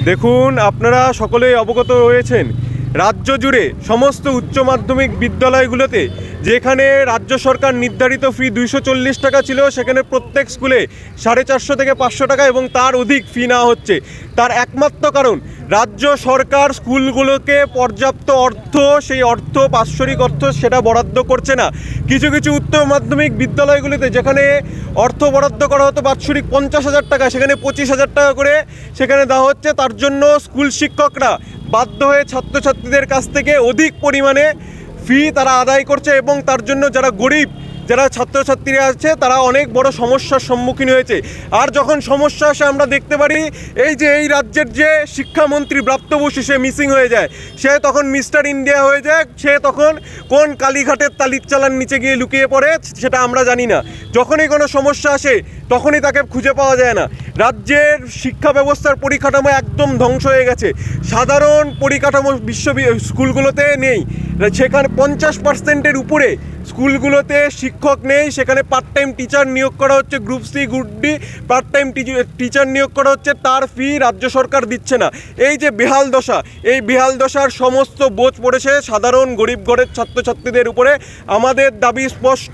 দেখুন, আপনারা সকলেই অবগত রয়েছেন রাজ্য জুড়ে সমস্ত উচ্চ মাধ্যমিক বিদ্যালয়গুলোতে যেখানে রাজ্য সরকার নির্ধারিত ফি 240 টাকা ছিল, সেখানে প্রত্যেক স্কুলে 450 থেকে 500 টাকা এবং তার অধিক ফি নেওয়া হচ্ছে। তার একমাত্র কারণ রাজ্য সরকার স্কুলগুলোকে পর্যাপ্ত অর্থ, সেই অর্থ বাৎসরিক অর্থ সেটা বরাদ্দ করছে না। কিছু কিছু উচ্চ মাধ্যমিক বিদ্যালয়গুলিতে যেখানে অর্থ বরাদ্দ করা হতো বাৎসরিক 50,000 টাকা, সেখানে 25,000 টাকা করে সেখানে দেওয়া হচ্ছে। তার জন্য স্কুল শিক্ষকরা বাধ্য হয়ে ছাত্রছাত্রীদের কাছ থেকে অধিক পরিমাণে ফি তারা আদায় করছে এবং তার জন্য যারা গরিব যারা ছাত্রছাত্রীরা আছে তারা অনেক বড় সমস্যার সম্মুখীন হয়েছে। আর যখন সমস্যা আসে আমরা দেখতে পারি এই রাজ্যের যে শিক্ষামন্ত্রী ব্রাত্য বসু সে মিসিং হয়ে যায়, সে তখন মিস্টার ইন্ডিয়া হয়ে যায়, সে তখন কোন কালীঘাটের তালির চালার নিচে গিয়ে লুকিয়ে পড়ে সেটা আমরা জানি না। যখনই কোনো সমস্যা আসে তখনই তাকে খুঁজে পাওয়া যায় না। রাজ্যের শিক্ষা ব্যবস্থার পরিকাঠামো একদম ধ্বংস হয়ে গেছে। সাধারণ পরিকাঠামো স্কুলগুলোতে নেই, সেখানে 50%-এর উপরে স্কুলগুলোতে শিক্ষক নেই। সেখানে পার্ট টাইম টিচার নিয়োগ করা হচ্ছে, group C group D part time teacher নিয়োগ করা হচ্ছে, তার ফি রাজ্য সরকার দিচ্ছে না। এই যে বেহাল দশা, এই বেহাল দশার সমস্ত বোঝ পড়েছে সাধারণ গরিব ঘরের ছাত্রছাত্রীদের উপরে। আমাদের দাবি স্পষ্ট,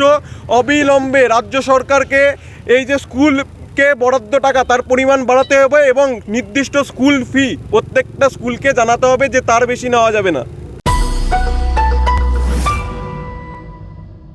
অবিলম্বে রাজ্য সরকারকে এই যে স্কুলকে বরাদ্দ টাকা তার পরিমাণ বাড়াতে হবে এবং নির্দিষ্ট স্কুল ফি প্রত্যেকটা স্কুলকে জানাতে হবে যে তার বেশি নেওয়া যাবে না।